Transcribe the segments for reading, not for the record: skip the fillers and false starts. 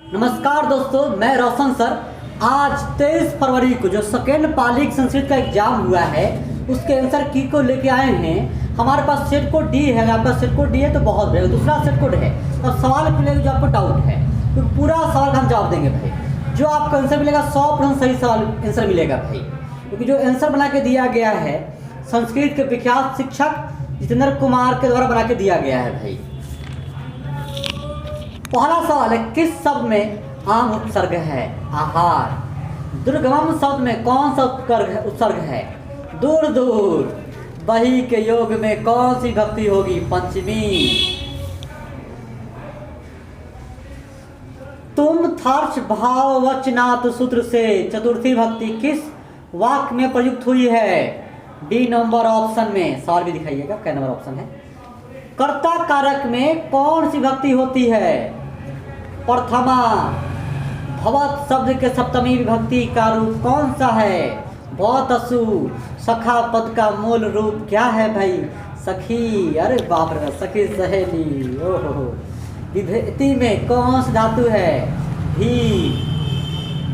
नमस्कार दोस्तों, मैं रोशन सर। आज 23 फरवरी को जो सेकेंड पालिक संस्कृत का एग्जाम हुआ है उसके आंसर की को लेके आए हैं। हमारे पास सेट कोड डी है। आपका सेट कोड डी है तो बहुत बढ़िया। दूसरा सेट कोड है और सवाल मिलेगा जो आपको डाउट है तो पूरा सवाल का हम जवाब देंगे भाई। जो आपका आंसर मिलेगा 100% सही सवाल आंसर मिलेगा भाई, क्योंकि जो आंसर बना के दिया गया है संस्कृत के विख्यात शिक्षक जितेंद्र कुमार के द्वारा बना के दिया गया है भाई। पहला सवाल है, किस शब्द में आम उपसर्ग है? आहार। दुर्गम शब्द में कौन सा उपसर्ग है? दूर दूर। बही के योग में कौन सी भक्ति होगी? पंचमी। तुम थर्च भाव वचनात् सूत्र से चतुर्थी भक्ति किस वाक्य में प्रयुक्त हुई है? डी नंबर ऑप्शन में। सवाल भी दिखाइएगा क्या नंबर ऑप्शन है। कर्ता कारक में कौन सी भक्ति होती है? प्रथमा। भवत शब्द के सप्तमी विभक्ति का रूप कौन सा है? भवतसु। सखा पद का मूल रूप क्या है भाई? सखी। अरे बाप रे, सखी सहेली। ओहो। विभक्ति में कौन सी धातु है? भी।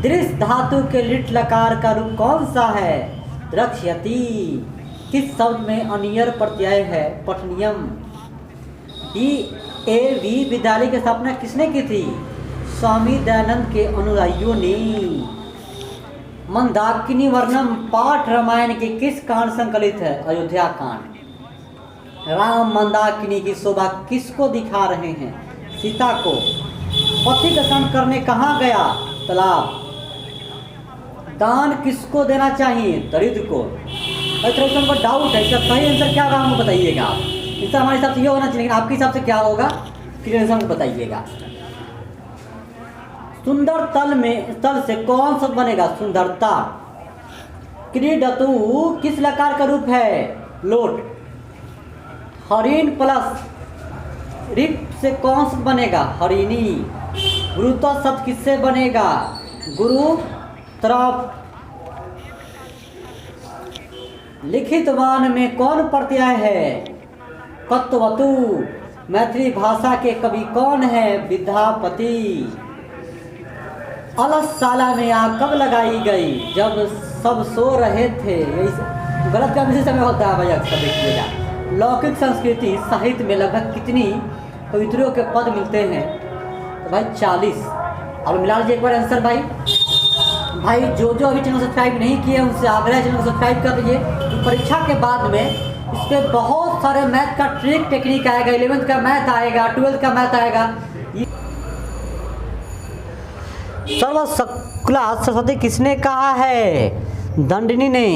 दृश्य धातु के लिट लकार का रूप कौन सा है? द्रक्ष्यति। किस शब्द में अनियर प्रत्यय है? पठनियम। DAV विद्यालय की स्थापना किसने की थी? स्वामी दयानंद के अनुयायियों ने। मंदाकिनी वर्णम पाठ रामायण के किस कांड संकलित है? अयोध्या कांड। राम मंदाकिनी की शोभा किसको दिखा रहे हैं? सीता को। पति का स्नान करने कहाँ गया? तालाब। दान किसको देना चाहिए? दरिद्र को। अगर को डाउट है इसका सही आंसर क्या होगा हमको बताइएगा आप। इसका हमारे हिसाब से ये होना चाहिए, लेकिन आपके हिसाब से क्या होगा क्लियर आंसर हमको बताइएगा। सुंदर तल से कौन सा बनेगा? सुंदरता। क्रीडतु किस लकार का रूप है? लोट। हरिण प्लस रिप से कौन सा बनेगा? हरिणी। गुरुत्व शब्द किससे बनेगा? गुरु तरफ। लिखित वान में कौन प्रत्यय है? कत्वतु। मैथिली भाषा के कवि कौन है? विद्यापति। अलसशाला में आग कब लगाई गई? जब सब सो रहे थे। यही गलत काम इसी समय होता है भाई, अक्सर देखिएगा। लौकिक संस्कृति साहित्य में लगभग कितनी कवित्रियों के पद मिलते हैं? तो भाई 40। अब मिला लीजिए एक बार आंसर भाई। जो अभी चैनल सब्सक्राइब नहीं किए उनसे आग्रह चैनल को सब्सक्राइब कर लीजिए। तो परीक्षा के बाद में इस पर बहुत सारे मैथ का ट्रिक टेक्निक आएगा। 11th का मैथ आएगा, 12th का मैथ आएगा। सर्वशक्ला सरस्वती किसने कहा है? दंडिनी ने।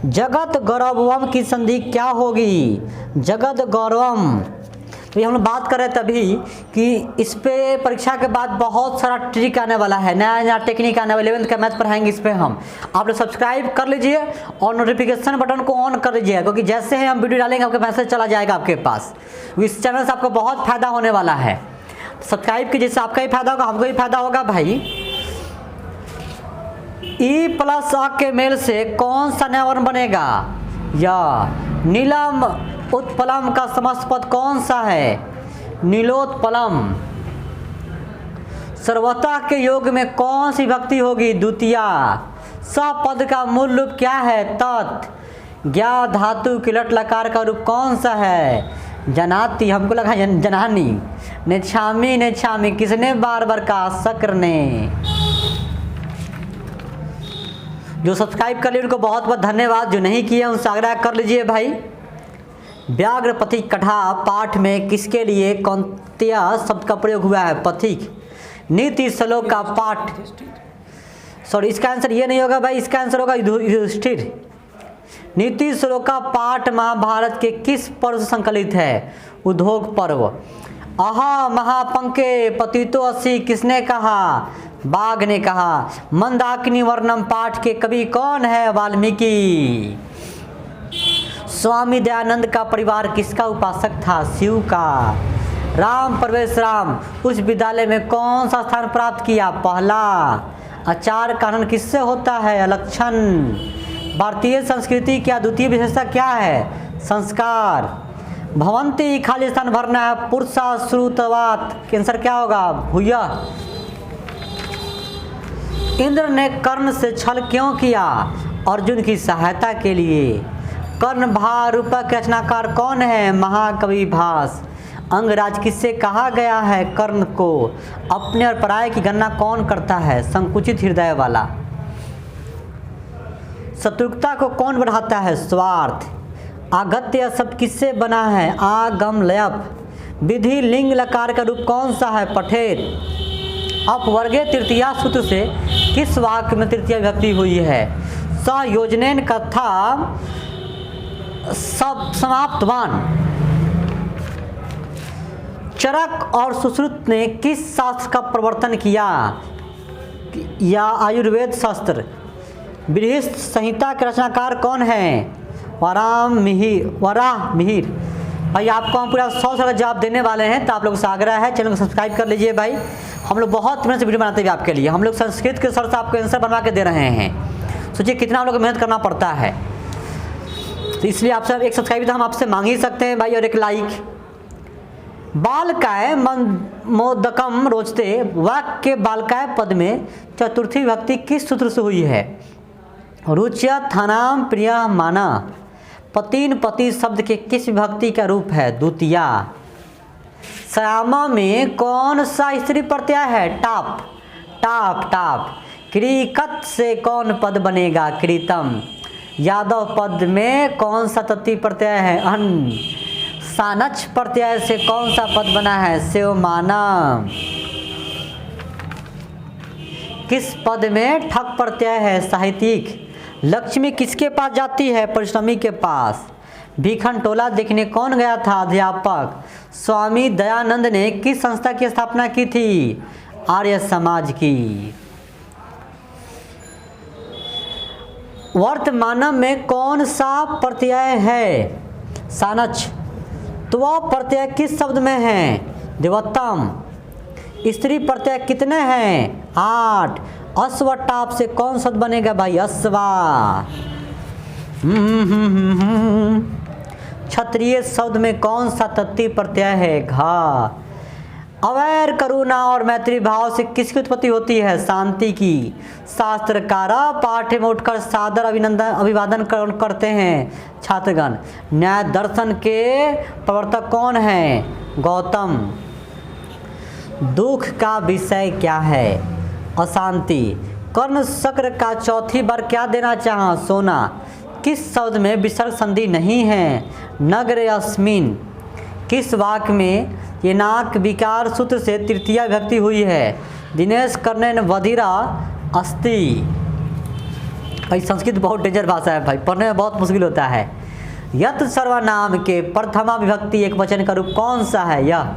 जगत गौरवम की संधि क्या होगी? जगत गौरवम। तो ये हम लोग बात कर रहे थे तभी कि इस पे परीक्षा के बाद बहुत सारा ट्रिक आने वाला है, नया नया टेक्निक आने वाला। 11th का मैथ पढ़ाएंगे इस पे हम। आप लोग सब्सक्राइब कर लीजिए और नोटिफिकेशन बटन को ऑन कर लीजिए, क्योंकि जैसे ही हम वीडियो डालेंगे आपके मैसेज चला जाएगा आपके पास। इस चैनल से आपको बहुत फायदा होने वाला है। सब्सक्राइब कीजिए, जिससे आपका ही फायदा होगा, हमको ही फायदा होगा भाई। ई प्लस अ के मेल से कौन सा नया वर्ण बनेगा? या। नीलम उत्पलम का समस्त पद कौन सा है? नीलोत्पलम। सर्वथा के योग में कौन सी भक्ति होगी? द्वितीया। स पद का मूल रूप क्या है? तत्। ज्ञा धातु के लट लकार का रूप कौन सा है? जनाति। हमको लगा जनानी। नेच्छामी नेच्छामी किसने बार बार कहा? शक्र ने। जो सब्सक्राइब कर लिए उनको बहुत बहुत धन्यवाद। जो नहीं किए उनसे आग्रह कर लीजिए भाई। व्याघ्र पथिक कथा पाठ में किसके लिए कौंत्या शब्द का प्रयोग हुआ है? पथिक। नीति श्लोक का पाठ, सॉरी इसका आंसर ये नहीं होगा भाई, इसका आंसर होगा युधिष्ठिर। नीति श्लोक का पाठ महाभारत के किस पर्व से संकलित है? उद्योग पर्व। आहा महापंके पतितो अस्सी किसने कहा? बाघ ने कहा। मंदाकिनी वर्णम पाठ के कवि कौन है? वाल्मीकि। स्वामी दयानंद का परिवार किसका उपासक था? शिव का। राम प्रवेश राम उस विद्यालय में कौन सा स्थान प्राप्त किया? पहला। आचार कानून किससे होता है? अलक्षण। भारतीय संस्कृति की अद्वितीय विशेषता क्या है? संस्कार। भवंती खाली स्थान भरना है। पुरुषा श्रुतवात। आंसर क्या होगा? भूयः। इंद्र ने कर्ण से छल क्यों किया? अर्जुन की सहायता के लिए। कर्ण भा रूपक के रचनाकार कौन है? महाकवि भास। अंगराज किससे कहा गया है? कर्ण को। अपने और पराये की गणना कौन करता है? संकुचित हृदय वाला। शत्रुता को कौन बढ़ाता है? स्वार्थ। आगत्य शब्द किससे बना है? आगम लयप। विधि लिंग लकार का रूप कौन सा है? पठेर। अपवर्गीय तृतीया सूत्र से किस वाक्य में तृतीया विभक्ति हुई है? सहयोजनेन कथा सब समाप्तवान। चरक और सुश्रुत ने किस शास्त्र का प्रवर्तन किया? या आयुर्वेद शास्त्र। बृहस्पति संहिता के रचनाकार कौन है? वराह मिहिर। भाई आपको हम पूरा 100 का जवाब देने वाले हैं, तो आप लोग से आग्रह है चैनल को सब्सक्राइब कर लीजिए भाई। हम लोग बहुत मेहनत से वीडियो बनाते हैं आपके लिए। हम लोग संस्कृत के सर से आपको आंसर बनवा के दे रहे हैं। सोचिए कितना हम लोग को मेहनत करना पड़ता है। तो इसलिए आपसे एक सब्सक्राइब तो हम आपसे मांग ही सकते हैं भाई, और एक लाइक। बालकाय मोदकम रोचते वाक्य बालकाय पद में चतुर्थी विभक्ति किस सूत्र से हुई है? रुच्या थानाम प्रिय माना। पतिन पति शब्द के किस विभक्ति का रूप है? द्वितीया। श्यामा में कौन सा स्त्री प्रत्यय है? टाप। Top top. क्रिकत से कौन पद बनेगा? कृतम। यादव पद में कौन सा तत्ती प्रत्यय है? अन। सानच प्रत्यय से कौन सा पद बना है? सेवमाना। किस पद में ठक प्रत्यय है? साहित्यिक। लक्ष्मी किसके पास जाती है? परिश्रमी के पास। भीखन टोला देखने कौन गया था? अध्यापक। स्वामी दयानंद ने किस संस्था की स्थापना की थी? आर्य समाज की। वर्तमान में कौन सा प्रत्यय है? सानच। त्व प्रत्यय किस शब्द में है? देवोत्तम। स्त्री प्रत्यय कितने हैं? 8। अश्व टाप से कौन शब्द बनेगा भाई? अश्वा। क्षत्रिय शब्द में कौन सा तत्ती प्रत्यय है? घा। अवैर करुणा और मैत्री भाव से किसकी उत्पत्ति होती है? शांति की। शास्त्रकारा पाठ में उठकर सादर अभिवादन करते हैं छात्रगण। न्याय दर्शन के प्रवर्तक कौन है? गौतम। दुख का विषय क्या है? अशांति। कर्ण शक्र का चौथी बार क्या देना चाहा? सोना। किस शब्द में विसर्ग संधि नहीं है? नगर अस्मिन। किस वाक्य में ये नाक विकार सूत्र से तृतीया विभक्ति हुई है? दिनेश कर्णेन वधिरा अस्ति। भाई संस्कृत बहुत डेंजर भाषा है भाई, पढ़ने में बहुत मुश्किल होता है। यत सर्वनाम के प्रथमा विभक्ति एक वचन का रूप कौन सा है? यह।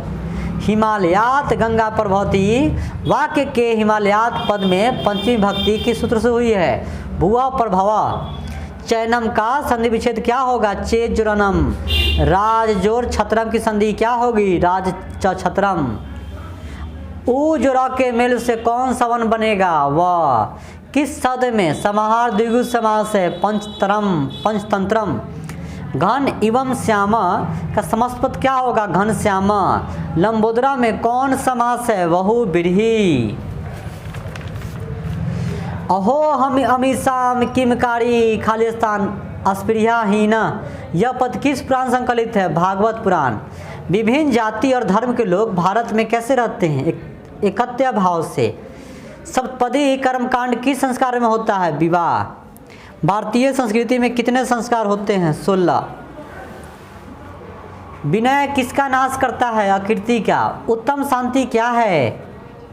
हिमालयात गंगा प्रभवती। वाक्य के हिमालयात पद में पंचमी विभक्ति किस सूत्र से हुई है? भुआ प्रभवा। चैनम का संधि विच्छेद क्या होगा? चेजुरनम। राज जोर छत्रम की संधि क्या होगी? राज छत्रम। उजरा के मेल से कौन सा वन बनेगा? वह। किस शब्द में समाहार द्विगु समास है? पंचतंत्रम। घन एवं श्यामा का समस्पद क्या होगा? घन श्यामा। लंबोदरा में कौन समास है? बहु बिरही। अहो हम अमीसाम किमकारी खालिस्तान अस्पृहाहीन। यह पद किस पुराण संकलित है? भागवत पुराण। विभिन्न जाति और धर्म के लोग भारत में कैसे रहते हैं? एकत्व भाव से। सप्तपदी कर्मकांड किस संस्कार में होता है? विवाह। भारतीय संस्कृति में कितने संस्कार होते हैं? 16। विनय किसका नाश करता है? अकीर्ति का। उत्तम शांति क्या है?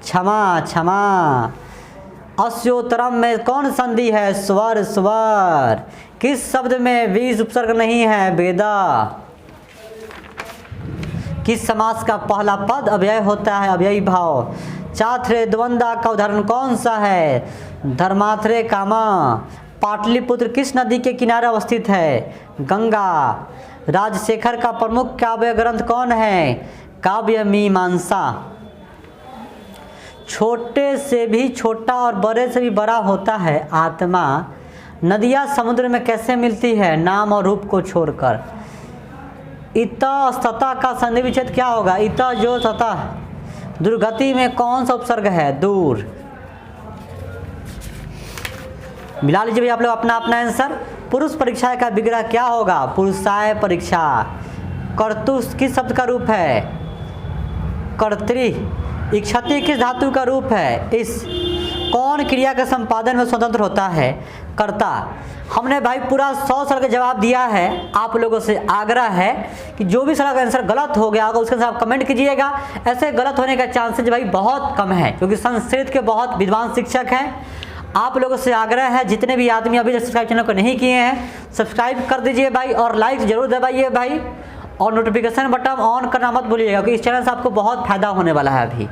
क्षमा। क्षमा। अस्योत्तरम में कौन संधि है? स्वर। स्वर। किस शब्द में बीज उपसर्ग नहीं है? वेदा। किस समास का पहला पद अव्यय होता है? अव्ययी भाव। चात्रे द्वंद्वा का उदाहरण कौन सा है? धर्मात्रे कामा। पाटलिपुत्र किस नदी के किनारे अवस्थित है? गंगा। राजशेखर का प्रमुख काव्य ग्रंथ कौन है? काव्य मीमांसा। छोटे से भी छोटा और बड़े से भी बड़ा होता है आत्मा। नदियाँ समुद्र में कैसे मिलती है? नाम और रूप को छोड़कर। इतस्तता का संधि विच्छेद क्या होगा? इत जो तथा। दुर्गति में कौन सा उपसर्ग है? दूर। मिला लीजिए भैया आप लोग अपना अपना आंसर। पुरुष परीक्षा का विग्रह क्या होगा? पुरुषाय परीक्षा। कर्तु किस शब्द का रूप है? कर्तृ। इक्षति किस धातु का रूप है? इस। कौन क्रिया के संपादन में स्वतंत्र होता है? कर्ता। हमने भाई पूरा 100 सवाल का जवाब दिया है। आप लोगों से आग्रह है कि जो भी सवाल का आंसर गलत हो गया होगा उसके साथ आप कमेंट कीजिएगा। ऐसे गलत होने का चांसेस भाई बहुत कम है, क्योंकि संस्कृत के बहुत विद्वान शिक्षक हैं। आप लोगों से आग्रह है, जितने भी आदमी अभी तक सब्सक्राइब चैनल को नहीं किए हैं सब्सक्राइब कर दीजिए भाई, और लाइक जरूर दबाइए भाई, और नोटिफिकेशन बटन ऑन करना मत भूलिएगा, क्योंकि इस चैनल से आपको बहुत फायदा होने वाला है अभी।